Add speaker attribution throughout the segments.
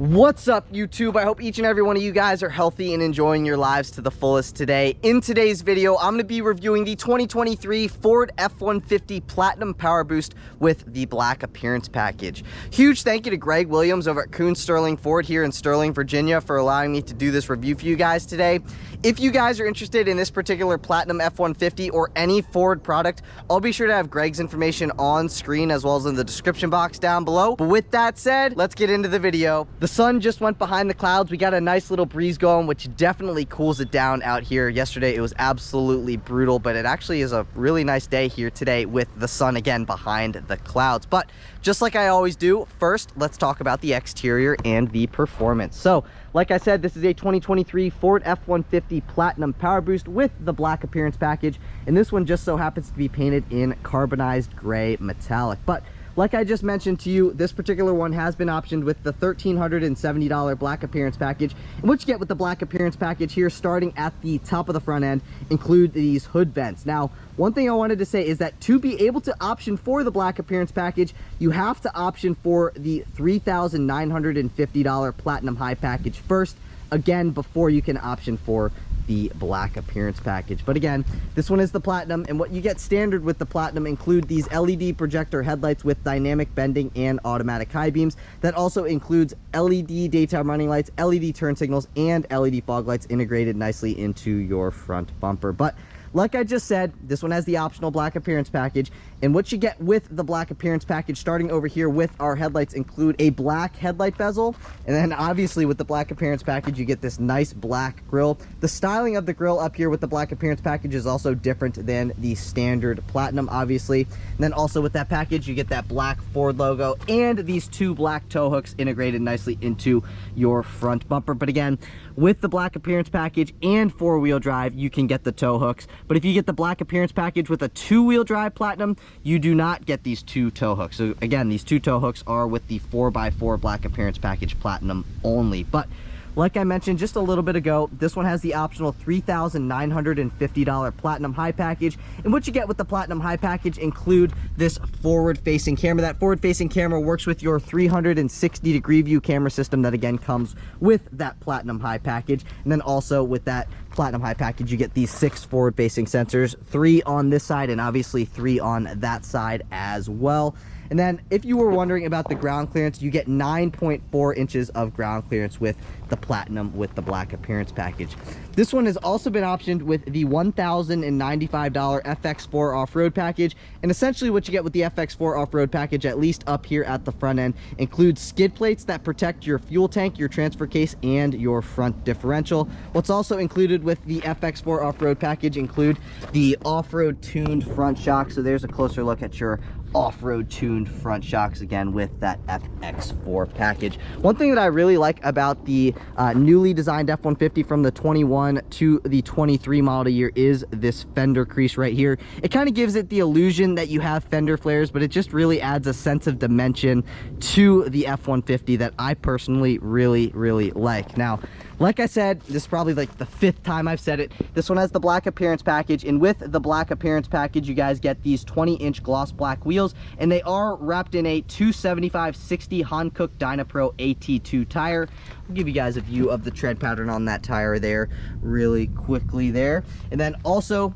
Speaker 1: What's up, YouTube? I hope each and every one of you guys are healthy and enjoying your lives to the fullest today. In today's video, I'm going to be reviewing the 2023 Ford F-150 Platinum PowerBoost with the black appearance package. Huge thank you to Greg.Williams over at Koons Sterling Ford here in Sterling, Virginia for allowing me to do this review for you guys today. If you guys are interested in this particular Platinum F-150 or any Ford product, I'll be sure to have Greg's information on screen as well as in the description box down below. But with that said, let's get into the video. The sun just went behind the clouds. We got a nice little breeze going, which definitely cools it down out here. Yesterday it was absolutely brutal, but it actually is a really nice day here today with the sun again behind the clouds. But just like I always do, first let's talk about the exterior and the performance. So like I said, this is a 2023 Ford F-150 Platinum PowerBoost with the black appearance package, and this one just so happens to be painted in carbonized gray metallic. But like I just mentioned to you, this particular one has been optioned with the $1,370 black appearance package. And what you get with the black appearance package here, starting at the top of the front end, include these hood vents. Now, one thing I wanted to say is that to be able to option for the black appearance package, you have to option for the $3,950 Platinum High package first, again, before you can option for the black appearance package. But again, this one is the Platinum, and what you get standard with the Platinum include these LED projector headlights with dynamic bending and automatic high beams. That also includes LED daytime running lights, LED turn signals, and LED fog lights integrated nicely into your front bumper. But like I just said, this one has the optional black appearance package, and what you get with the black appearance package, starting over here with our headlights, include a black headlight bezel, and then obviously with the black appearance package you get this nice black grille. The styling of the grille up here with the black appearance package is also different than the standard Platinum, obviously. And then also with that package you get that black Ford logo and these two black tow hooks integrated nicely into your front bumper. But again, with the black appearance package and four-wheel drive, you can get the tow hooks. But if you get the black appearance package with a two-wheel drive Platinum, you do not get these two tow hooks. So again, these two tow hooks are with the 4x4 black appearance package Platinum only. But like I mentioned just a little bit ago, this one has the optional $3,950 Platinum High package. And what you get with the Platinum High package include this forward-facing camera. That forward-facing camera works with your 360-degree view camera system that again comes with that Platinum High package. And then also with that Platinum High package, you get these 6 forward-facing sensors, 3 on this side and obviously 3 on that side as well. And then if you were wondering about the ground clearance, you get 9.4 inches of ground clearance with the Platinum with the black appearance package. This one has also been optioned with the $1,095 FX4 off-road package. And essentially what you get with the FX4 off-road package, at least up here at the front end, includes skid plates that protect your fuel tank, your transfer case, and your front differential. What's also included with the FX4 off-road package include the off-road tuned front shock. So there's a closer look at your off-road tuned front shocks again with that FX4 package. One thing that I really like about the newly designed F-150 from the 21 to the 23 model year is this fender crease right here. It kind of gives it the illusion that you have fender flares, but it just really adds a sense of dimension to the F-150 that I personally really like. Now, like I said, this is probably like the 5th time I've said it. This one has the black appearance package, and with the black appearance package, you guys get these 20-inch gloss black wheels, and they are wrapped in a 275/60 Hankook Dynapro AT2 tire. I'll give you guys a view of the tread pattern on that tire there really quickly there. And then also,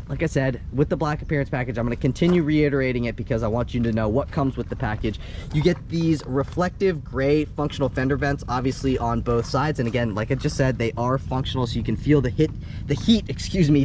Speaker 1: like I said, with the black appearance package, I'm going to continue reiterating it because I want you to know what comes with the package. You get these reflective gray functional fender vents, obviously on both sides. And again, like I just said, they are functional, so you can feel the heat,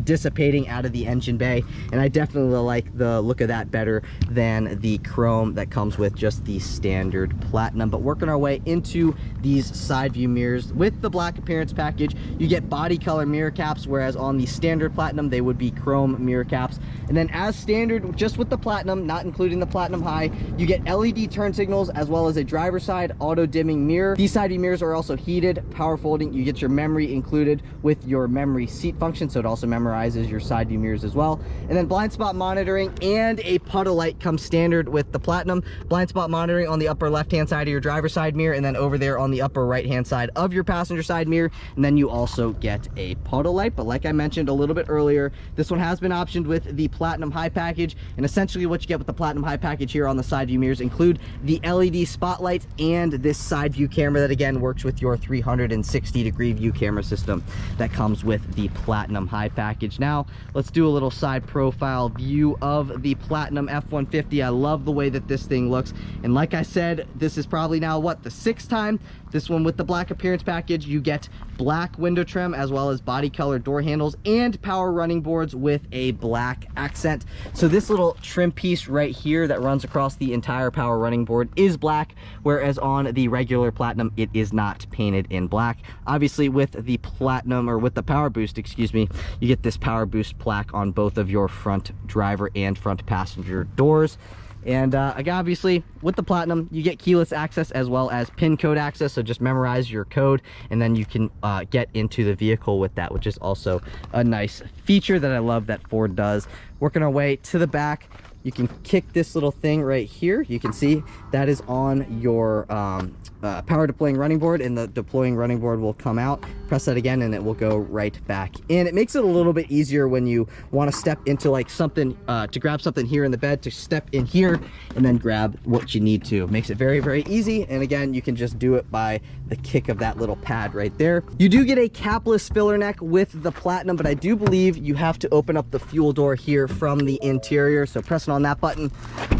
Speaker 1: dissipating out of the engine bay. And I definitely like the look of that better than the chrome that comes with just the standard Platinum. But working our way into these side view mirrors, with the black appearance package, you get body color mirror caps, whereas on the standard Platinum, they would be chrome mirror caps. And then as standard, just with the Platinum, not including the Platinum High, you get LED turn signals as well as a driver's side auto dimming mirror. These side view mirrors are also heated, power folding. You get your memory included with your memory seat function, so it also memorizes your side view mirrors as well. And then blind spot monitoring and a puddle light comes standard with the Platinum. Blind spot monitoring on the upper left hand side of your driver's side mirror, and then over there on the upper right hand side of your passenger side mirror. And then you also get a puddle light. But like I mentioned a little bit earlier, this one has has been optioned with the Platinum High package, and essentially what you get with the Platinum High package here on the side view mirrors include the LED spotlights and this side view camera that again works with your 360-degree view camera system that comes with the Platinum High package. Now let's do a little side profile view of the Platinum F-150. I love the way that this thing looks, and like I said, this is probably now what, the 6th time. This one with the black appearance package, you get black window trim as well as body color door handles and power running boards with a black accent. So this little trim piece right here that runs across the entire power running board is black, whereas on the regular Platinum it is not painted in black. Obviously with the Platinum, or with the PowerBoost, excuse me, you get this PowerBoost plaque on both of your front driver and front passenger doors. And again, obviously with the Platinum you get keyless access as well as pin code access, so just memorize your code and then you can get into the vehicle with that, which is also a nice feature that I love that Ford does. Working our way to the back, you can kick this little thing right here. You can see that is on your power deploying running board, and the deploying running board will come out. Press that again and it will go right back in. It makes it a little bit easier when you want to step into like something to grab something here in the bed, to step in here and then grab what you need to. Makes it very, very easy, and again you can just do it by the kick of that little pad right there. You do get a capless filler neck with the Platinum, but I do believe you have to open up the fuel door here from the interior, so pressing on that button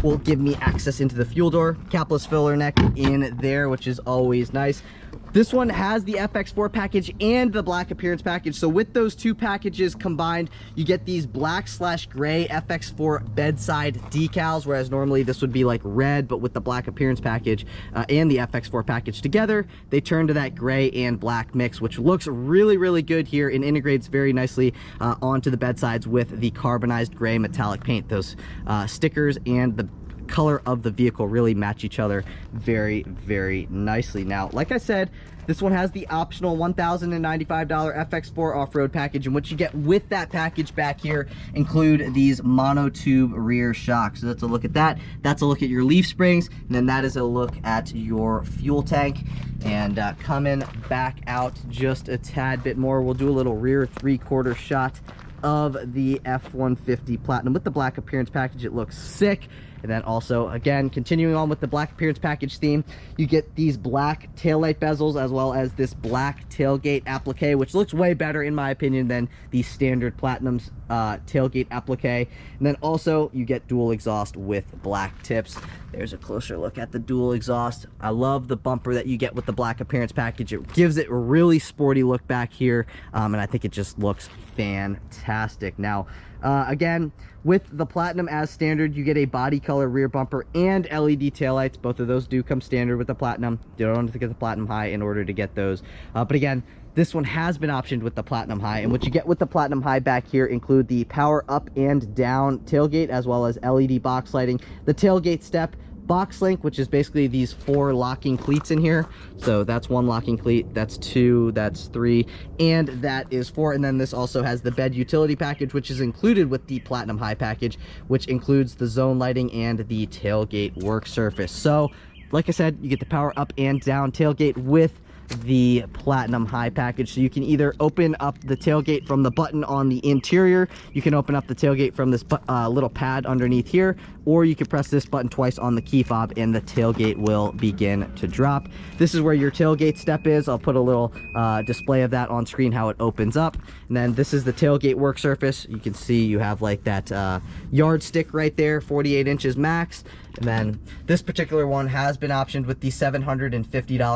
Speaker 1: will give me access into the fuel door. Capless filler neck in there, which is always nice. This one has the FX4 package and the black appearance package. So with those two packages combined, you get these black/gray FX4 bedside decals, whereas normally this would be like red, but with the black appearance package and the FX4 package together, they turn to that gray and black mix, which looks really, really good here and integrates very nicely onto the bedsides with the carbonized gray metallic paint. Those stickers and the color of the vehicle really match each other very, very nicely. Now, like I said, this one has the optional $1,095 FX4 off-road package, and what you get with that package back here include these monotube rear shocks. So that's a look at that. That's a look at your leaf springs, and then that is a look at your fuel tank. And coming back out just a tad bit more, we'll do a little rear 3/4 shot of the F-150 Platinum with the black appearance package. It looks sick. And then also, again, continuing on with the black appearance package theme, you get these black taillight bezels as well as this black tailgate applique, which looks way better in my opinion than the standard Platinum's tailgate applique. And then also you get dual exhaust with black tips. There's a closer look at the dual exhaust. I love the bumper that you get with the black appearance package. It gives it a really sporty look back here, and I think it just looks fantastic. Now, again, with the Platinum as standard, you get a body color rear bumper and LED taillights. Both of those do come standard with the Platinum. You don't have to get the Platinum High in order to get those. But again, this one has been optioned with the Platinum High, and what you get with the Platinum High back here include the power up and down tailgate as well as LED box lighting, the tailgate step, box link, which is basically these 4 locking cleats in here. So that's 1 locking cleat, that's 2, that's 3, and that is 4. And then this also has the bed utility package, which is included with the Platinum High package, which includes the zone lighting and the tailgate work surface. So like I said, you get the power up and down tailgate with the Platinum High package. So you can either open up the tailgate from the button on the interior, you can open up the tailgate from this little pad underneath here, or you can press this button twice on the key fob and the tailgate will begin to drop. This is where your tailgate step is. I'll put a little display of that on screen, how it opens up. And then this is the tailgate work surface. You can see you have like that yardstick right there, 48 inches max. And then this particular one has been optioned with the $750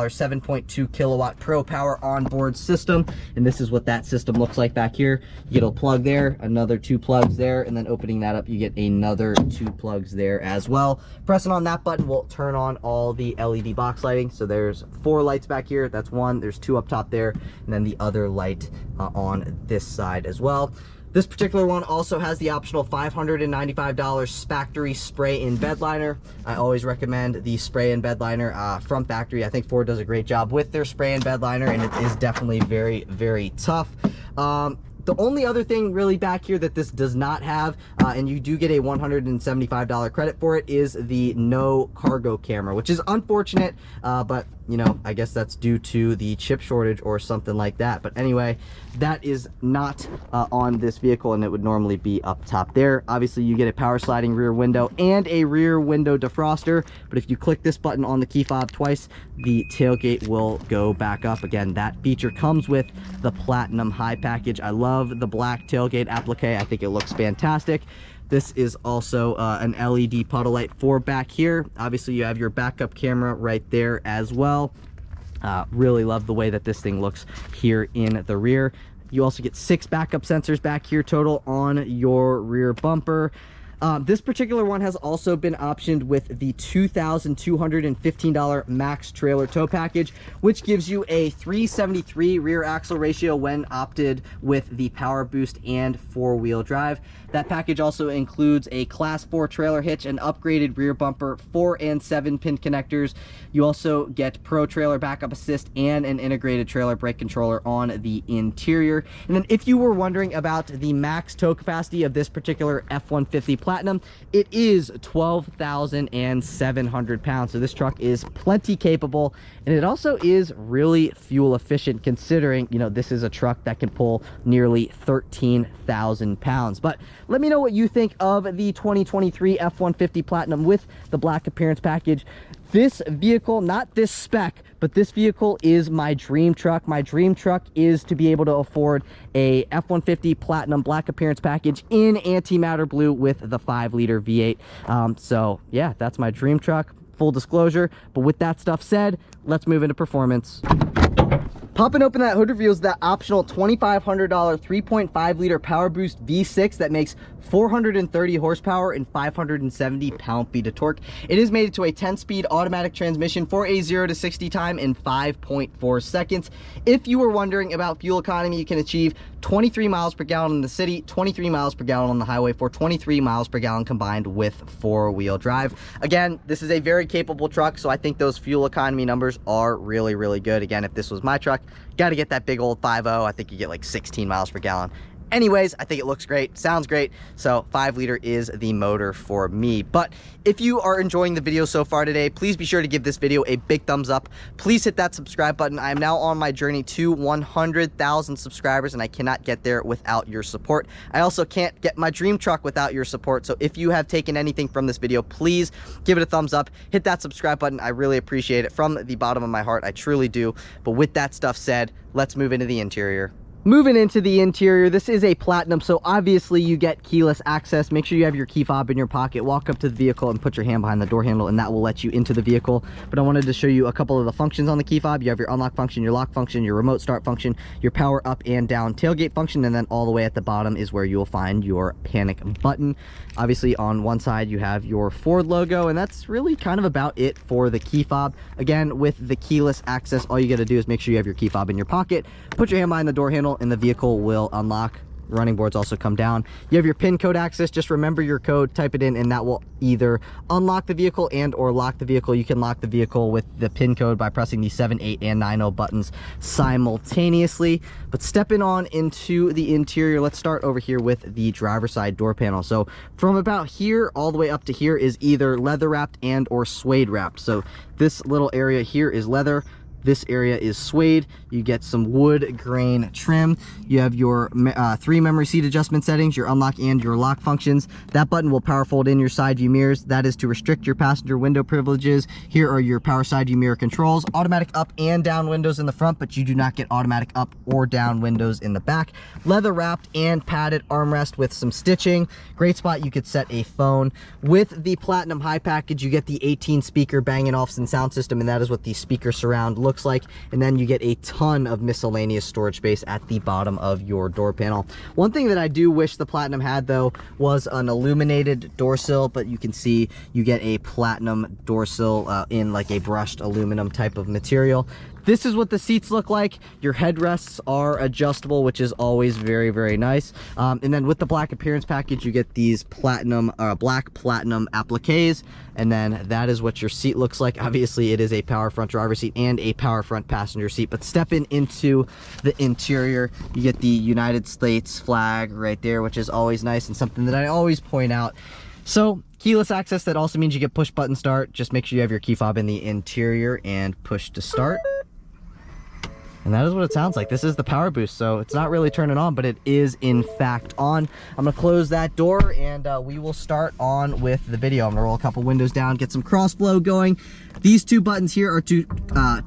Speaker 1: 7.2 kilowatt Pro Power onboard system. And this is what that system looks like back here. You get a plug there, another 2 plugs there, and then opening that up, you get another 2 plugs there as well. Pressing on that button will turn on all the LED box lighting. So there's 4 lights back here. That's 1. There's 2 up top there, and then the other light on this side as well. This particular one also has the optional $595 factory spray and bed liner. I always recommend the spray and bed liner from factory. I think Ford does a great job with their spray and bed liner, and it is definitely very, very tough. The only other thing really back here that this does not have, and you do get a $175 credit for it, is the no cargo camera, which is unfortunate, but you know, I guess that's due to the chip shortage or something like that. But anyway, that is not on this vehicle, and it would normally be up top there. Obviously, you get a power sliding rear window and a rear window defroster, but if you click this button on the key fob twice, the tailgate will go back up. Again, that feature comes with the Platinum High package. I love the black tailgate applique. I think it looks fantastic. This is also an LED puddle light for back here. Obviously, you have your backup camera right there as well. Really love the way that this thing looks here in the rear. You also get 6 backup sensors back here total on your rear bumper. This particular one has also been optioned with the $2,215 max trailer tow package, which gives you a 373 rear axle ratio when opted with the PowerBoost and 4-wheel drive. That package also includes a Class 4 trailer hitch, an upgraded rear bumper, 4 and 7 pin connectors. You also get Pro Trailer Backup Assist and an integrated trailer brake controller on the interior. And then if you were wondering about the max tow capacity of this particular F-150 Platinum, it is 12,700 pounds. So this truck is plenty capable, and it also is really fuel efficient, considering, you know, this is a truck that can pull nearly 13,000 pounds. But let me know what you think of the 2023 F-150 Platinum with the black appearance package. This vehicle, not this spec, but this vehicle is my dream truck. My dream truck is to be able to afford a F-150 Platinum black appearance package in antimatter blue with the 5-liter V8. So yeah, that's my dream truck, full disclosure. But with that stuff said, let's move into performance. Popping open that hood reveals that optional $2,500 3.5-liter PowerBoost V6 that makes 430 horsepower and 570 pound-feet of torque. It is mated to a 10-speed automatic transmission for a 0 to 60 time in 5.4 seconds. If you were wondering about fuel economy, you can achieve 23 miles per gallon in the city, 23 miles per gallon on the highway, for 23 miles per gallon combined with 4-wheel drive. Again, this is a very capable truck, so I think those fuel economy numbers are really, really good. Again, if this was my truck, got to get that big old 5.0. I think you get like 16 miles per gallon. Anyways, I think it looks great, sounds great, so 5-liter is the motor for me. But if you are enjoying the video so far today, please be sure to give this video a big thumbs up. Please hit that subscribe button. I am now on my journey to 100,000 subscribers, and I cannot get there without your support. I also can't get my dream truck without your support, so if you have taken anything from this video, please give it a thumbs up, hit that subscribe button. I really appreciate it from the bottom of my heart, I truly do. But with that stuff said, let's move into the interior. Moving into the interior, this is a Platinum, so obviously you get keyless access. Make sure you have your key fob in your pocket. Walk up to the vehicle and put your hand behind the door handle, and that will let you into the vehicle. But I wanted to show you a couple of the functions on the key fob. You have your unlock function, your lock function, your remote start function, your power up and down tailgate function, and then all the way at the bottom is where you will find your panic button. Obviously, on one side you have your Ford logo, and that's really kind of about it for the key fob. Again, with the keyless access, all you got to do is make sure you have your key fob in your pocket, put your hand behind the door handle, and the vehicle will unlock. Running boards also come down. You have your pin code access. Just remember your code, type it in, and that will either unlock the vehicle and or lock the vehicle. You can lock the vehicle with the pin code by pressing the 7, 8, and 9 buttons simultaneously. But stepping on into the interior, let's start over here with the driver's side door panel. So from about here all the way up to here is either leather wrapped and or suede wrapped. So this little area here is leather. This area is suede. You get some wood grain trim. You have your 3 memory seat adjustment settings, your unlock and your lock functions. That button will power fold in your side view mirrors. That is to restrict your passenger window privileges. Here are your power side view mirror controls. Automatic up and down windows in the front, but you do not get automatic up or down windows in the back. Leather wrapped and padded armrest with some stitching. Great spot you could set a phone. With the Platinum High package, you get the 18 speaker Bang & Olufsen sound system, and that is what the speaker surround looks like. And then you get a ton of miscellaneous storage space at the bottom of your door panel. One thing that I do wish the Platinum had, though, was an illuminated door sill, but you can see you get a Platinum door sill in like a brushed aluminum type of material. This is what the seats look like. Your headrests are adjustable, which is always very, very nice. And then with the black appearance package, you get these black platinum appliques, and then that is what your seat looks like. Obviously, it is a power front driver's seat and a power front passenger seat. But stepping into the interior, you get the United States flag right there, which is always nice, and something that I always point out. So keyless access, that also means you get push button start. Just make sure you have your key fob in the interior and push to start. And that is what it sounds like. This is the PowerBoost, so it's not really turning on, but it is in fact on. I'm gonna close that door and we will start on with the video. I'm gonna roll a couple windows down, get some cross flow going. These two buttons here are to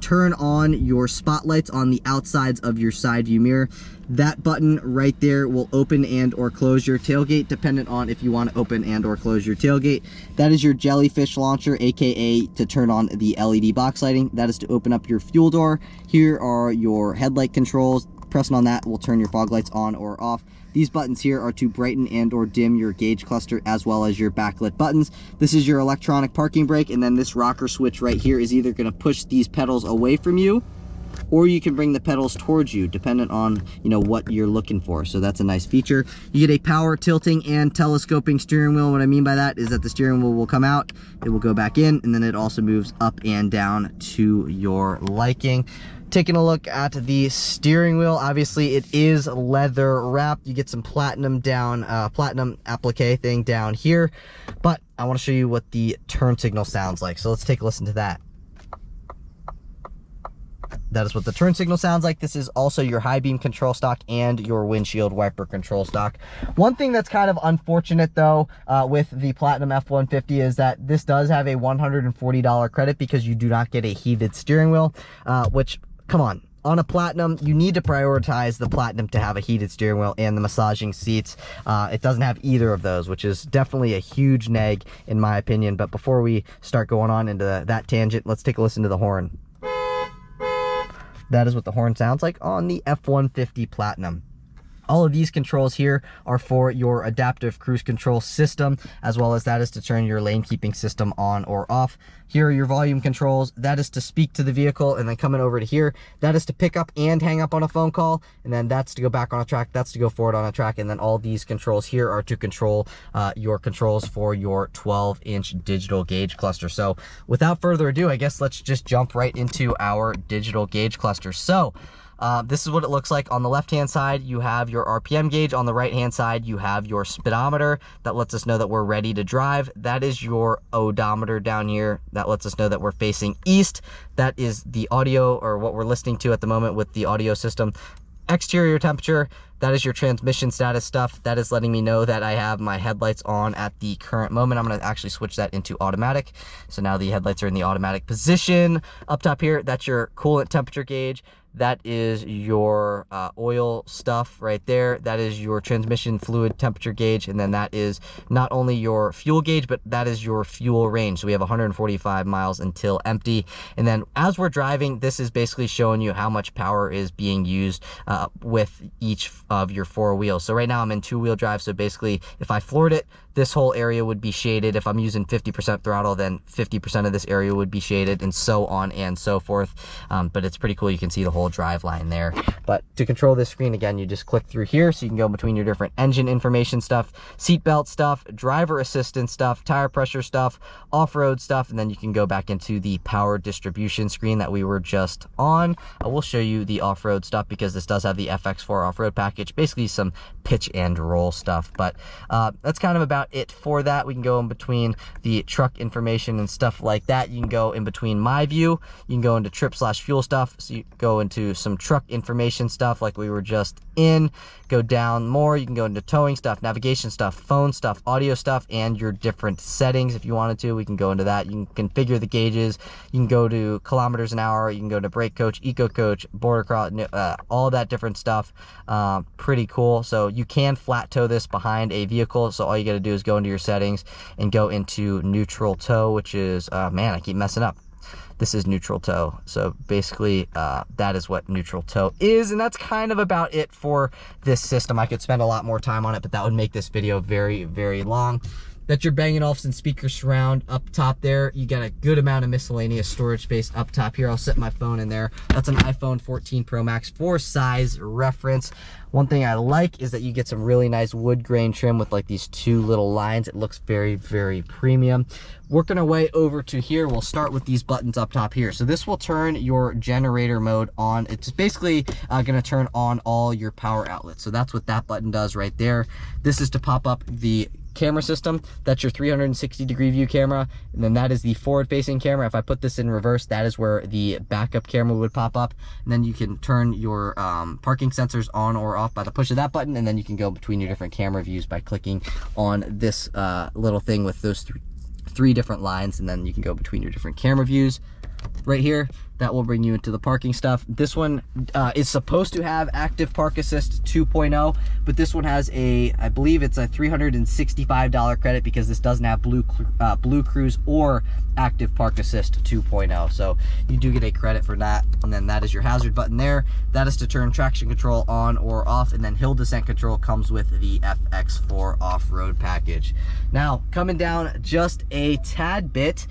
Speaker 1: turn on your spotlights on the outsides of your side view mirror. That button right there will open and or close your tailgate, dependent on if you want to open and or close your tailgate. That is your jellyfish launcher, aka to turn on the LED box lighting. That is to open up your fuel door. Here are your headlight controls. Pressing on that will turn your fog lights on or off. These buttons here are to brighten and or dim your gauge cluster, as well as your backlit buttons. This is your electronic parking brake, and then this rocker switch right here is either going to push these pedals away from you, or you can bring the pedals towards you, dependent on, you know, what you're looking for. So that's a nice feature. You get a power tilting and telescoping steering wheel. What I mean by that is that the steering wheel will come out, it will go back in, and then it also moves up and down to your liking. Taking a look at the steering wheel, obviously it is leather wrapped. You get some platinum down, platinum applique thing down here, but I want to show you what the turn signal sounds like. So let's take a listen to that. That is what the turn signal sounds like. This is also your high beam control stock and your windshield wiper control stock. One thing that's kind of unfortunate though with the Platinum F-150 is that this does have a $140 credit because you do not get a heated steering wheel, which, come on a Platinum, you need to prioritize the Platinum to have a heated steering wheel and the massaging seats. It doesn't have either of those, which is definitely a huge neg in my opinion. But before we start going on into that tangent, let's take a listen to the horn. That is what the horn sounds like on the F-150 Platinum. All of these controls here are for your adaptive cruise control system, as well as that is to turn your lane keeping system on or off. Here are your volume controls. That is to speak to the vehicle, and then coming over to here, that is to pick up and hang up on a phone call, and then that's to go back on a track, that's to go forward on a track, and then all these controls here are to control your controls for your 12-inch digital gauge cluster. So without further ado, I guess let's just jump right into our digital gauge cluster. So this is what it looks like. On the left hand side you have your RPM gauge. On the right hand side you have your speedometer. That lets us know that we're ready to drive. That is your odometer down here. That lets us know that we're facing east. That is the audio, or what we're listening to at the moment with the audio system. Exterior temperature, that is your transmission status stuff. That is letting me know that I have my headlights on at the current moment. I'm going to actually switch that into automatic. So now the headlights are in the automatic position. Up top here, that's your coolant temperature gauge. That is your oil stuff right there. That is your transmission fluid temperature gauge. And then that is not only your fuel gauge, but that is your fuel range. So we have 145 miles until empty. And then as we're driving, this is basically showing you how much power is being used with each of your four wheels. So right now I'm in two-wheel drive. So basically if I floored it, this whole area would be shaded. If I'm using 50% throttle, then 50% of this area would be shaded, and so on and so forth. But it's pretty cool. You can see the whole drive line there. But to control this screen, again, you just click through here, so you can go between your different engine information stuff, seatbelt stuff, driver assistance stuff, tire pressure stuff, off-road stuff, and then you can go back into the power distribution screen that we were just on. I will show you the off-road stuff because this does have the FX4 off-road package, basically some pitch and roll stuff. But that's kind of about it for that. We can go in between the truck information and stuff like that. You can go in between my view, you can go into trip/fuel stuff, so you go into some truck information stuff like we were just in. Go down more, you can go into towing stuff, navigation stuff, phone stuff, audio stuff, and your different settings. If you wanted to, we can go into that. You can configure the gauges, you can go to kilometers an hour, you can go to brake coach, eco coach, border cross, all that different stuff. Pretty cool. So you can flat tow this behind a vehicle, so all you got to do is go into your settings and go into neutral tow, which is man, I keep messing up. This is neutral tow. So basically that is what neutral tow is, and that's kind of about it for this system. I could spend a lot more time on it, but that would make this video very, very long. That's your Bang & Olufsen speaker surround up top there. You got a good amount of miscellaneous storage space up top here. I'll set my phone in there. That's an iPhone 14 Pro Max for size reference. One thing I like is that you get some really nice wood grain trim with like these two little lines. It looks very, very premium. Working our way over to here, we'll start with these buttons up top here. So this will turn your generator mode on. It's basically gonna turn on all your power outlets. So that's what that button does right there. This is to pop up the camera system. That's your 360-degree view camera, and then that is the forward-facing camera. If I put this in reverse, that is where the backup camera would pop up, and then you can turn your parking sensors on or off by the push of that button, and then you can go between your different camera views by clicking on this little thing with those three different lines, and then you can go between your different camera views. Right here, that will bring you into the parking stuff. This one is supposed to have active park assist 2.0, but this one has I believe it's a $365 credit, because this doesn't have Blue Cruise or active park assist 2.0. So you do get a credit for that. And then that is your hazard button there. That is to turn traction control on or off, and then hill descent control comes with the FX4 off-road package. Now, coming down just a tad bit,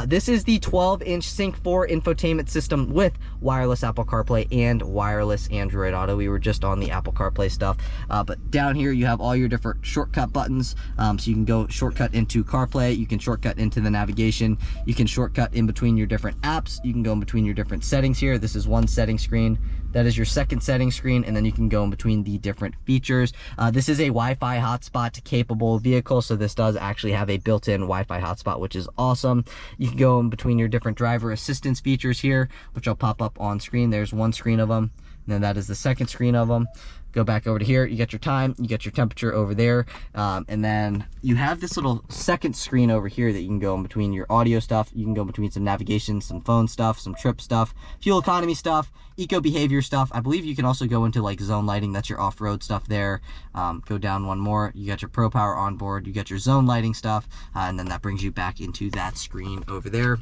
Speaker 1: this is the 12-inch Sync 4 infotainment system with wireless Apple CarPlay and wireless Android Auto. We were just on the Apple CarPlay stuff, but down here you have all your different shortcut buttons, so you can go shortcut into CarPlay, you can shortcut into the navigation, you can shortcut in between your different apps, you can go in between your different settings here. This is one setting screen. That is your second setting screen, and then you can go in between the different features. This is a Wi-Fi hotspot capable vehicle, so this does actually have a built-in Wi-Fi hotspot, which is awesome. You can go in between your different driver assistance features here, which will pop up on screen. There's one screen of them, and then that is the second screen of them. Go back over to here, you get your time, you get your temperature over there, and then you have this little second screen over here that you can go in between your audio stuff. You can go between some navigation, some phone stuff, some trip stuff, fuel economy stuff, eco behavior stuff. I believe you can also go into like zone lighting. That's your off-road stuff there. Go down one more, you got your Pro Power on board, you got your zone lighting stuff, and then that brings you back into that screen over there.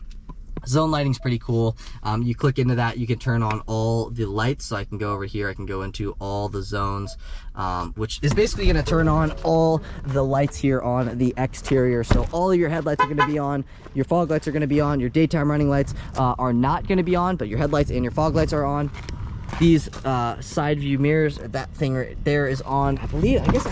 Speaker 1: Zone lighting's pretty cool. You click into that, you can turn on all the lights. So I can go over here, I can go into all the zones, which is basically going to turn on all the lights here on the exterior. So all of your headlights are going to be on, your fog lights are going to be on, your daytime running lights are not going to be on, but your headlights and your fog lights are on. These side view mirrors, that thing right there is on. I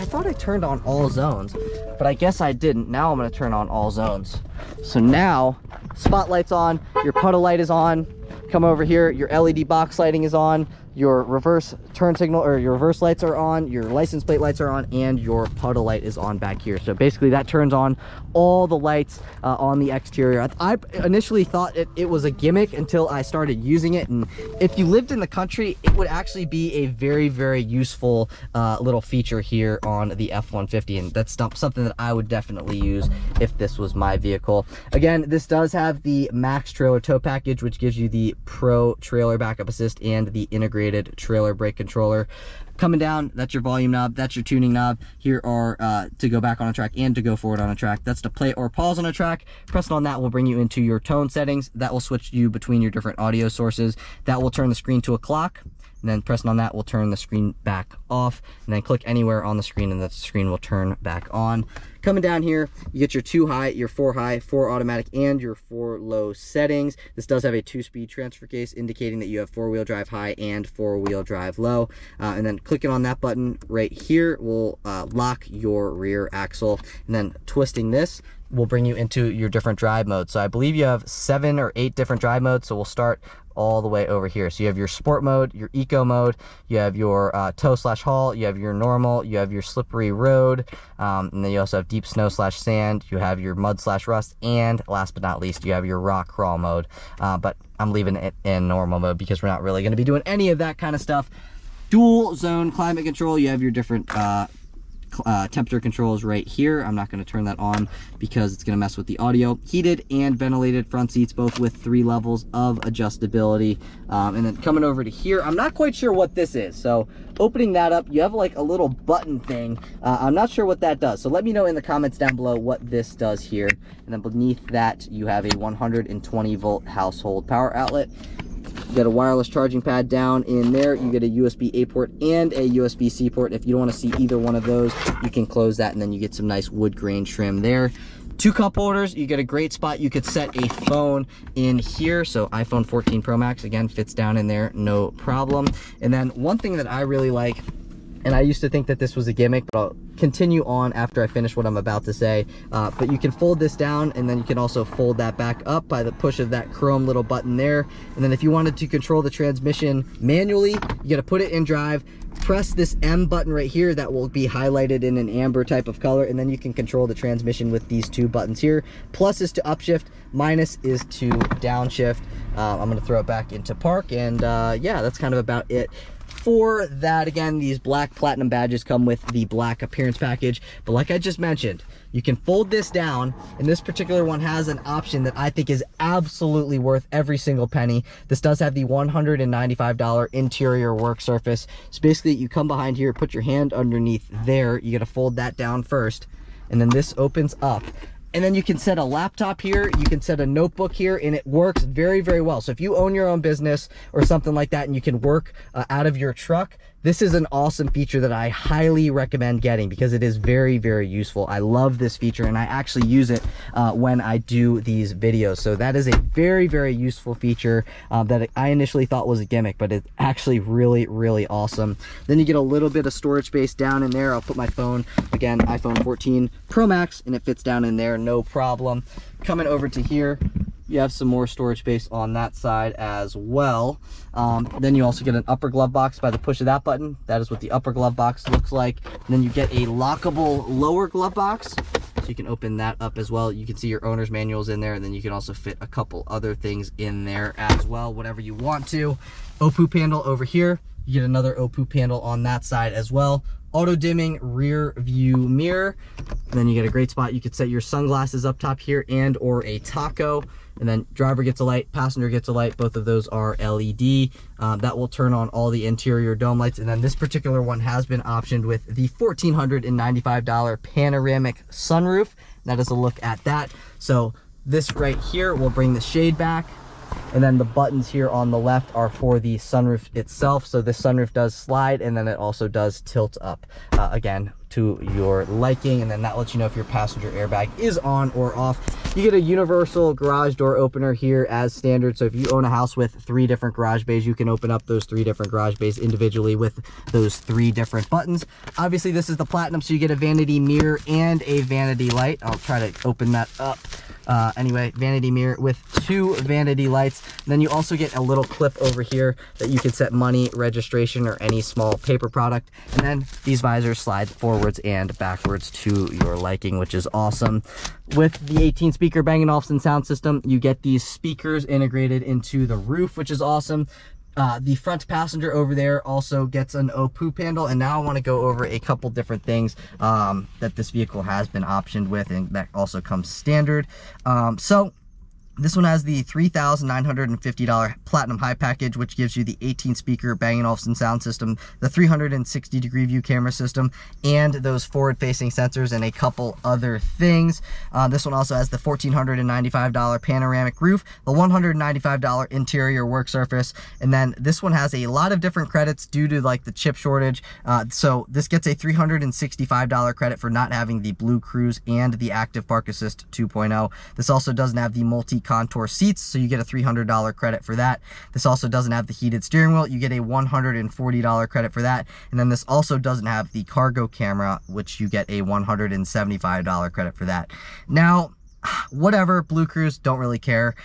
Speaker 1: thought I turned on all zones, but I guess I didn't. Now I'm going to turn on all zones. So now spotlight's on, your puddle light is on. Come over here, your LED box lighting is on, your reverse turn signal or your reverse lights are on, your license plate lights are on, and your puddle light is on back here. So basically that turns on all the lights on the exterior. I initially thought it was a gimmick until I started using it, and if you lived in the country, it would actually be a very, very useful little feature here on the F-150, and that's something that I would definitely use if this was my vehicle. Again, this does have the Max Trailer Tow Package, which gives you the Pro Trailer Backup Assist and the integrated trailer brake controller. Coming down, that's your volume knob, that's your tuning knob. Here are to go back on a track and to go forward on a track. That's to play or pause on a track. Pressing on that will bring you into your tone settings. That will switch you between your different audio sources. That will turn the screen to a clock. And then pressing on that will turn the screen back off, and then click anywhere on the screen and the screen will turn back on. Coming down here, you get your 2 high, your 4 high, 4 automatic, and your 4 low settings. This does have a 2-speed transfer case indicating that you have 4-wheel drive high and 4-wheel drive low. And then clicking on that button right here will lock your rear axle, and then twisting this will bring you into your different drive modes. So I believe you have 7 or 8 different drive modes, so we'll start all the way over here. So you have your sport mode, your eco mode, you have your tow/haul, you have your normal, you have your slippery road, and then you also have deep snow/sand, you have your mud/rust, and last but not least, you have your rock crawl mode. But I'm leaving it in normal mode because we're not really going to be doing any of that kind of stuff. Dual zone climate control, you have your different temperature controls right here. I'm not going to turn that on because it's going to mess with the audio. Heated and ventilated front seats, both with 3 levels of adjustability. And then coming over to here, I'm not quite sure what this is. So opening that up, you have like a little button thing. I'm not sure what that does. So let me know in the comments down below what this does here. And then beneath that, you have a 120 volt household power outlet. You get a wireless charging pad down in there. You get a USB-A port and a USB-C port. If you don't want to see either one of those, you can close that, and then you get some nice wood grain trim there. 2 cup holders. You get a great spot. You could set a phone in here. So iPhone 14 Pro Max, again, fits down in there, no problem. And then one thing that I really like, and I used to think that this was a gimmick, but I'll continue on after I finish what I'm about to say. But you can fold this down, and then you can also fold that back up by the push of that chrome little button there. And then if you wanted to control the transmission manually, you got to put it in drive, press this M button right here that will be highlighted in an amber type of color, and then you can control the transmission with these two buttons here. Plus is to upshift, minus is to downshift. I'm going to throw it back into park, and yeah, that's kind of about it for that. Again, these black Platinum badges come with the black appearance package, but like I just mentioned, you can fold this down, and this particular one has an option that I think is absolutely worth every single penny. This does have the $195 interior work surface. So basically, you come behind here, put your hand underneath there, you gotta fold that down first, and then this opens up. And then you can set a laptop here, you can set a notebook here, and it works very, very well. So if you own your own business or something like that and you can work out of your truck, this is an awesome feature that I highly recommend getting because it is very, very useful. I love this feature, and I actually use it when I do these videos. So that is a very, very useful feature that I initially thought was a gimmick, but it's actually really, really awesome. Then you get a little bit of storage space down in there. I'll put my phone, again, iPhone 14 Pro Max, and it fits down in there, no problem. Coming over to here, you have some more storage space on that side as well. Then you also get an upper glove box by the push of that button. That is what the upper glove box looks like. And then you get a lockable lower glove box, so you can open that up as well. You can see your owner's manuals in there, and then you can also fit a couple other things in there as well, whatever you want to. OPOOP handle over here. You get another OPOOP handle on that side as well. Auto dimming rear view mirror. And then you get a great spot. You could set your sunglasses up top here and or a taco. And then driver gets a light, passenger gets a light. Both of those are LED. That will turn on all the interior dome lights. And then this particular one has been optioned with the $1,495 panoramic sunroof. That is a look at that. So this right here will bring the shade back. And then the buttons here on the left are for the sunroof itself. So the sunroof does slide, and then it also does tilt up, again, to your liking. And then that lets you know if your passenger airbag is on or off. You get a universal garage door opener here as standard. So if you own a house with 3 different garage bays, you can open up those 3 different garage bays individually with those 3 different buttons. Obviously, this is the Platinum, so you get a vanity mirror and a vanity light. I'll try to open that up. Anyway, vanity mirror with 2 vanity lights. And then you also get a little clip over here that you can set money, registration, or any small paper product. And then these visors slide forwards and backwards to your liking, which is awesome. With the 18 speaker Bang & Olufsen sound system, you get these speakers integrated into the roof, which is awesome. The front passenger over there also gets an OPOOP handle. And now I want to go over a couple different things that this vehicle has been optioned with, and that also comes standard. So this one has the $3,950 Platinum High package, which gives you the 18 speaker Bang & Olufsen sound system, the 360 degree view camera system, and those forward facing sensors and a couple other things. This one also has the $1,495 panoramic roof, the $195 interior work surface, and then this one has a lot of different credits due to like the chip shortage. So this gets a $365 credit for not having the Blue Cruise and the Active Park Assist 2.0. This also doesn't have the multi-contour seats, so you get a $300 credit for that. This also doesn't have the heated steering wheel. You get a $140 credit for that. And then this also doesn't have the cargo camera, which you get a $175 credit for that. Now, whatever, Blue Cruise, don't really care,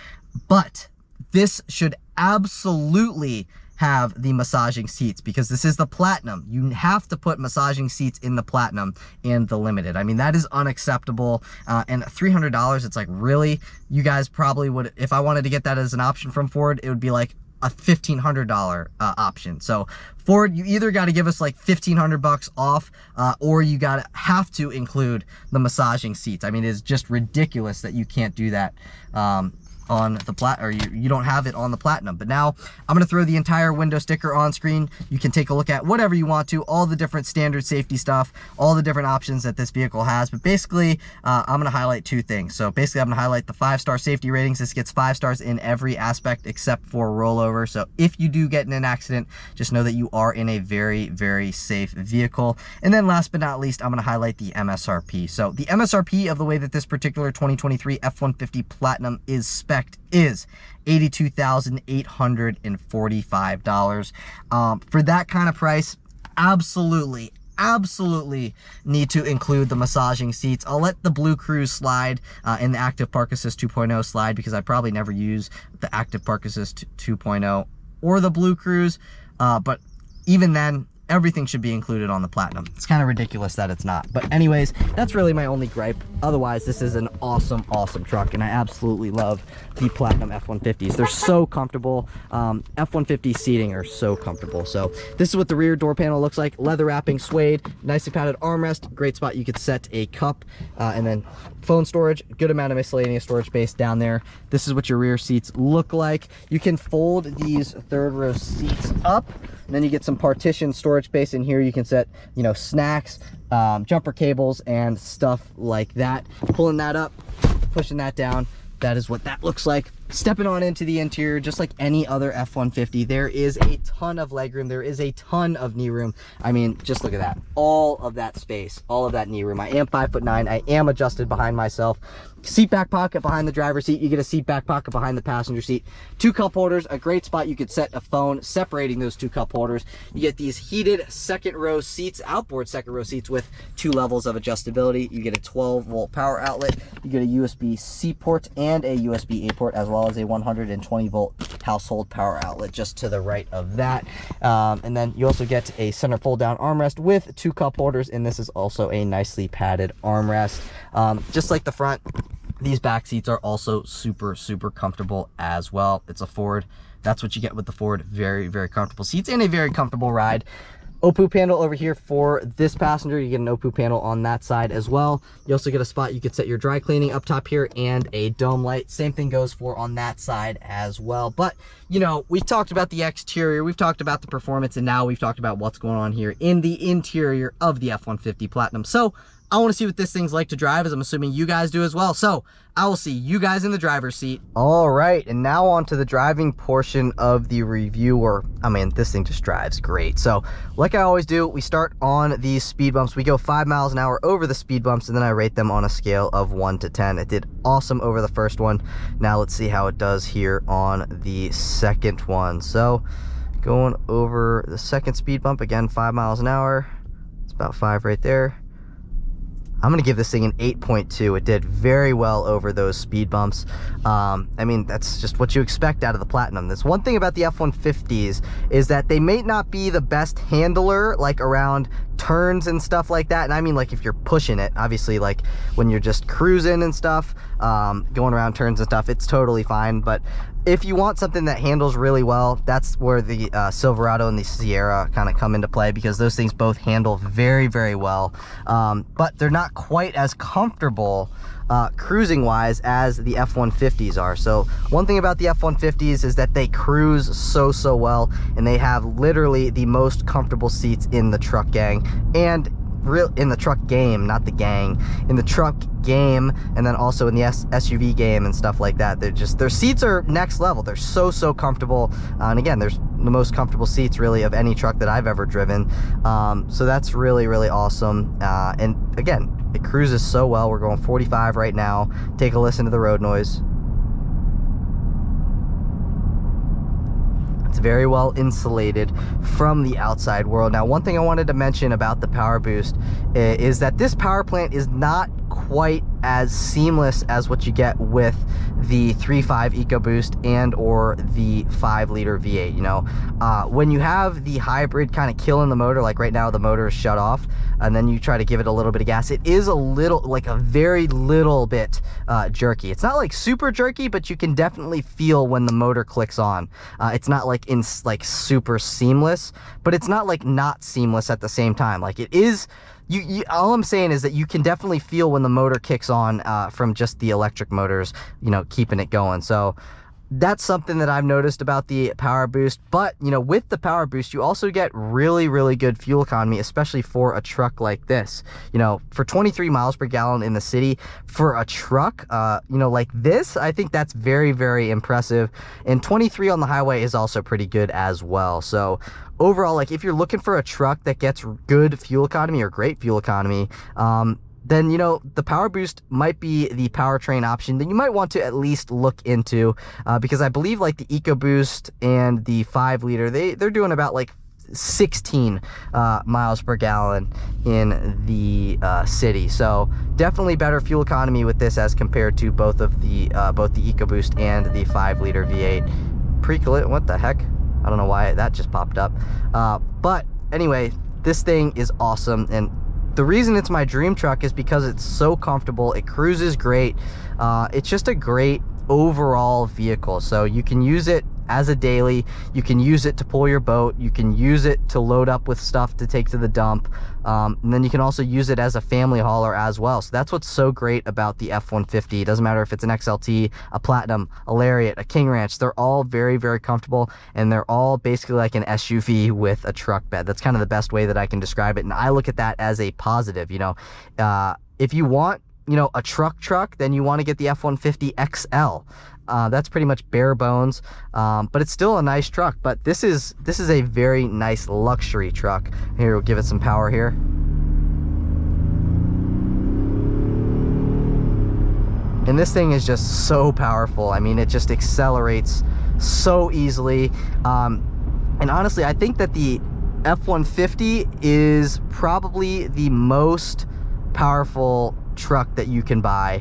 Speaker 1: but this should absolutely have the massaging seats, because this is the Platinum. You have to put massaging seats in the Platinum and the Limited. I mean, that is unacceptable. And $300, it's like, really? You guys probably would, if I wanted to get that as an option from Ford, it would be like a $1,500 option. So Ford, you either got to give us like $1,500 off, or you have to include the massaging seats. I mean, it's just ridiculous that you can't do that on the or you don't have it on the Platinum. But now I'm going to throw the entire window sticker on screen. You can take a look at whatever you want to, all the different standard safety stuff, all the different options that this vehicle has. But basically, I'm going to highlight 2 things. So basically, I'm going to highlight the 5-star safety ratings. This gets 5 stars in every aspect except for rollover. So if you do get in an accident, just know that you are in a very, very safe vehicle. And then last but not least, I'm going to highlight the MSRP. So the MSRP of the way that this particular 2023 F-150 Platinum is spec'd is $82,845. For that kind of price, absolutely need to include the massaging seats. I'll let the Blue Cruise slide and the Active Park Assist 2.0 slide, because I probably never use the Active Park Assist 2.0 or the Blue Cruise, but even then, everything should be included on the Platinum. It's kind of ridiculous that it's not. But anyways, that's really my only gripe. Otherwise, this is an awesome, awesome truck, and I absolutely love the Platinum F-150s. They're so comfortable. F-150 seating are so comfortable. So this is what the rear door panel looks like. Leather wrapping, suede, nicely padded armrest, great spot. You could set a cup, and then phone storage, good amount of miscellaneous storage space down there. This is what your rear seats look like. You can fold these third row seats up, and then you get some partition storage space in here. You can set, you know, snacks, jumper cables, and stuff like that. Pulling that up, pushing that down, that is what that looks like. Stepping on into the interior, just like any other F-150, there is a ton of legroom. There is a ton of knee room. I mean, just look at that. All of that space, all of that knee room. I am 5'9". I am adjusted behind myself. Seat back pocket behind the driver's seat. You get a seat back pocket behind the passenger seat. 2 cup holders, a great spot. You could set a phone separating those 2 cup holders. You get these heated second row seats, outboard second row seats with 2 levels of adjustability. You get a 12-volt power outlet. You get a USB-C port and a USB-A port, as well as a 120-volt household power outlet just to the right of that. And then you also get a center fold-down armrest with 2 cup holders, and this is also a nicely padded armrest. Just like the front, these back seats are also super, super comfortable as well. It's a Ford. That's what you get with the Ford. Very, very comfortable seats and a very comfortable ride. OPU panel over here for this passenger. You get an OPU panel on that side as well. You also get a spot you could set your dry cleaning up top here and a dome light. Same thing goes for on that side as well. But, you know, we've talked about the exterior, we've talked about the performance, and now we've talked about what's going on here in the interior of the F-150 Platinum. So I want to see what this thing's like to drive, as I'm assuming you guys do as well. So I will see you guys in the driver's seat. All right, and now on to the driving portion of the review. I mean, this thing just drives great. So like I always do, we start on these speed bumps. We go 5 miles an hour over the speed bumps, and then I rate them on a scale of 1 to 10. It did awesome over the first one. Now let's see how it does here on the second one. So going over the second speed bump, again, 5 miles an hour. It's about 5 right there. I'm going to give this thing an 8.2. It did very well over those speed bumps. I mean, that's just what you expect out of the Platinum. This one thing about the F-150s is that they may not be the best handler, like around turns and stuff like that. And I mean, like, if you're pushing it, obviously, like when you're just cruising and stuff, going around turns and stuff, it's totally fine. But if you want something that handles really well, that's where the Silverado and the Sierra kind of come into play, because those things both handle very, very well. But they're not quite as comfortable cruising wise as the F-150s are. So one thing about the F-150s is that they cruise so well, and they have literally the most comfortable seats in the truck gang, and in the truck game, not the gang, in the truck game, and then also in the SUV game and stuff like that. Their seats are next level. They're so comfortable, and again, there's the most comfortable seats really of any truck that I've ever driven. So that's really awesome. And again, it cruises so well. We're going 45 right now. Take a listen to the road noise. It's very well insulated from the outside world. Now, one thing I wanted to mention about the PowerBoost is that this power plant is not quite as seamless as what you get with the 3.5 EcoBoost and or the 5-liter V8. You know, when you have the hybrid kind of killing the motor, like right now the motor is shut off, and then you try to give it a little bit of gas, it is a little, like a very little bit jerky. It's not like super jerky, but you can definitely feel when the motor clicks on. It's not like super seamless, but it's not like not seamless at the same time. Like it is. All I'm saying is that you can definitely feel when the motor kicks on from just the electric motors, you know, keeping it going. So that's something that I've noticed about the PowerBoost. But, you know, with the PowerBoost, you also get really good fuel economy, especially for a truck like this. You know, for 23 miles per gallon in the city, for a truck, you know, like this, I think that's very impressive. And 23 on the highway is also pretty good as well. So overall, like, if you're looking for a truck that gets good fuel economy or great fuel economy, then, you know, the PowerBoost might be the powertrain option that you might want to at least look into, because I believe like the EcoBoost and the 5-liter, they're doing about like 16 miles per gallon in the city. So definitely better fuel economy with this as compared to both the EcoBoost and the 5-liter V8. What the heck? I don't know why that just popped up. But anyway, this thing is awesome, and the reason it's my dream truck is because it's so comfortable. It cruises great. It's just a great overall vehicle. So you can use it as a daily, you can use it to pull your boat, you can use it to load up with stuff to take to the dump, and then you can also use it as a family hauler as well. So that's what's so great about the F-150. It doesn't matter if it's an XLT, a Platinum, a Lariat, a King Ranch, they're all very, very comfortable, and they're all basically like an SUV with a truck bed. That's kind of the best way that I can describe it, and I look at that as a positive. You know, if you want, you know, a truck, then you want to get the F-150 XL. That's pretty much bare bones, but it's still a nice truck. But this is a very nice luxury truck. Here, we'll give it some power here. And this thing is just so powerful. I mean, it just accelerates so easily. And honestly, I think that the F-150 is probably the most powerful truck that you can buy,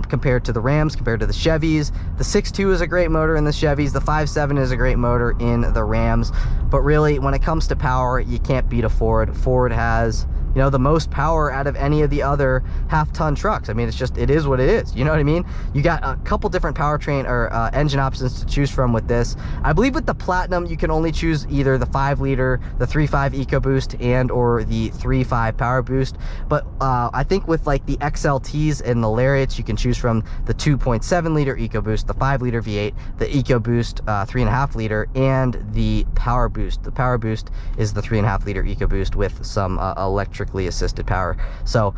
Speaker 1: compared to the Rams, compared to the Chevys. The 6.2 is a great motor in the Chevys, the 5.7 is a great motor in the Rams, but really when it comes to power, you can't beat a Ford. Ford has, you know, the most power out of any of the other half-ton trucks. I mean, it is what it is, you know what I mean? You got a couple different powertrain or engine options to choose from with this. I believe with the Platinum, you can only choose either the 5-liter, the 3.5 EcoBoost, and or the 3.5 PowerBoost, but I think with like the XLTs and the Lariats, you can choose from the 2.7-liter EcoBoost, the 5-liter V8, the EcoBoost 3.5-liter, and the PowerBoost. The PowerBoost is the 3.5-liter EcoBoost with some electrically assisted power. So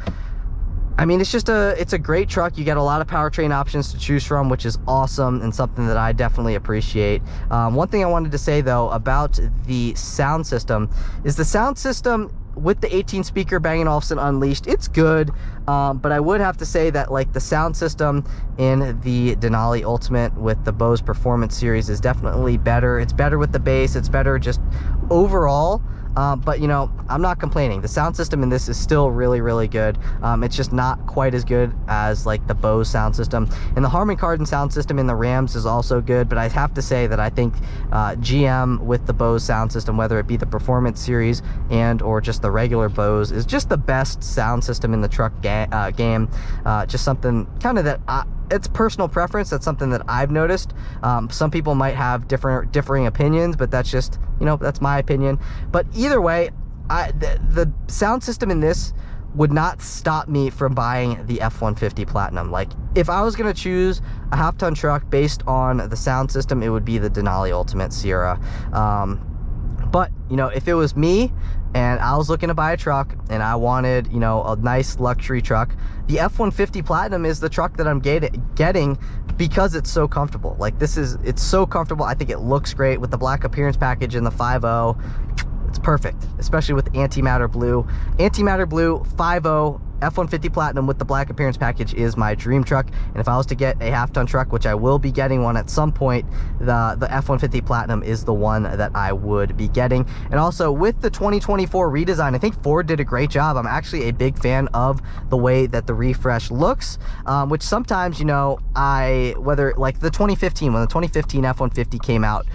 Speaker 1: I mean, it's a great truck. You get a lot of powertrain options to choose from, which is awesome and something that I definitely appreciate. One thing I wanted to say though about the sound system is the sound system with the 18 speaker Bang & Olufsen Unleashed, it's good, but I would have to say that like the sound system in the Denali Ultimate with the Bose Performance Series is definitely better. It's better with the bass, it's better just overall. But you know, I'm not complaining. The sound system in this is still really, really good. It's just not quite as good as like the Bose sound system. And the Harman Kardon sound system in the Rams is also good, but I have to say that I think GM with the Bose sound system, whether it be the Performance Series and or just the regular Bose, is just the best sound system in the truck game. Just something kind of that it's personal preference. That's something that I've noticed. Some people might have differing opinions, but that's just, you know, that's my opinion. But either way, the sound system in this would not stop me from buying the F-150 Platinum. Like, if I was gonna choose a half-ton truck based on the sound system, it would be the Denali Ultimate Sierra. But, you know, if it was me and I was looking to buy a truck and I wanted, you know, a nice luxury truck, the F-150 Platinum is the truck that I'm getting because it's so comfortable. Like, it's so comfortable. I think it looks great with the black appearance package and the 5.0. It's perfect, especially with antimatter blue. Antimatter blue 5.0 F-150 Platinum with the black appearance package is my dream truck. And if I was to get a half-ton truck, which I will be getting one at some point, the F-150 Platinum is the one that I would be getting. And also with the 2024 redesign, I think Ford did a great job. I'm actually a big fan of the way that the refresh looks, which sometimes, you know, whether like the 2015, when the 2015 F-150 came out,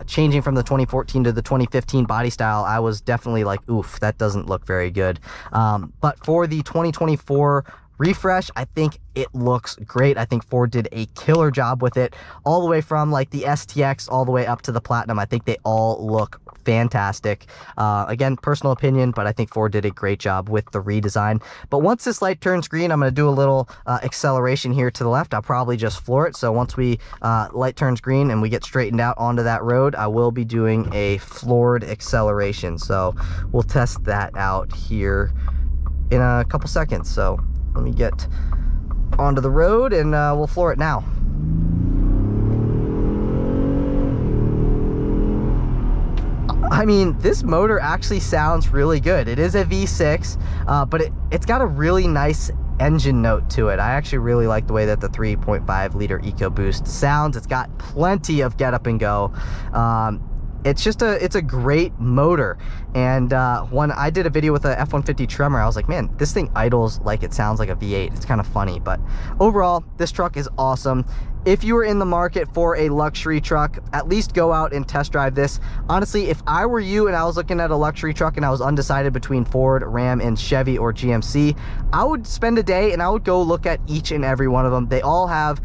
Speaker 1: changing from the 2014 to the 2015 body style, I was definitely like, oof, that doesn't look very good. But for the 2024 refresh, I think it looks great. I think Ford did a killer job with it, all the way from like the STX all the way up to the Platinum. I think they all look fantastic. Again, personal opinion, but I think Ford did a great job with the redesign. But once this light turns green, I'm going to do a little acceleration here to the left. I'll probably just floor it. So once we light turns green and we get straightened out onto that road, I will be doing a floored acceleration. So we'll test that out here in a couple seconds. So let me get onto the road and we'll floor it now. I mean, this motor actually sounds really good. It is a V6, but it's got a really nice engine note to it. I actually really like the way that the 3.5 liter EcoBoost sounds. It's got plenty of get up and go. It's a great motor. And when I did a video with a F-150 Tremor, I was like, man, this thing idles like it sounds like a V8. It's kind of funny, but overall, this truck is awesome. if you are in the market for a luxury truck, at least go out and test drive this. Honestly, if I were you and I was looking at a luxury truck and I was undecided between Ford, Ram, and Chevy or GMC, I would spend a day and I would go look at each and every one of them. They all have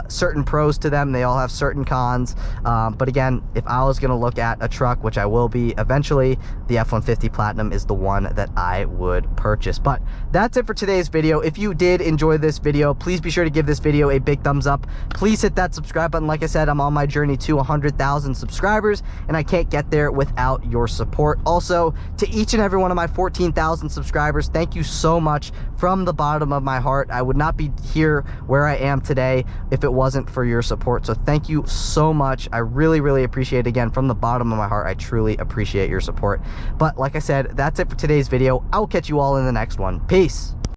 Speaker 1: certain pros to them. They all have certain cons. But again, if I was going to look at a truck, which I will be eventually, the F-150 Platinum is the one that I would purchase. But that's it for today's video. If you did enjoy this video, please be sure to give this video a big thumbs up. Please hit that subscribe button. Like I said, I'm on my journey to 100,000 subscribers, and I can't get there without your support. Also, to each and every one of my 14,000 subscribers, thank you so much from the bottom of my heart. I would not be here where I am today if it wasn't for your support. So thank you so much. I really, really appreciate it. Again, from the bottom of my heart, I truly appreciate your support. But like I said, that's it for today's video. I will catch you all in the next one. Peace.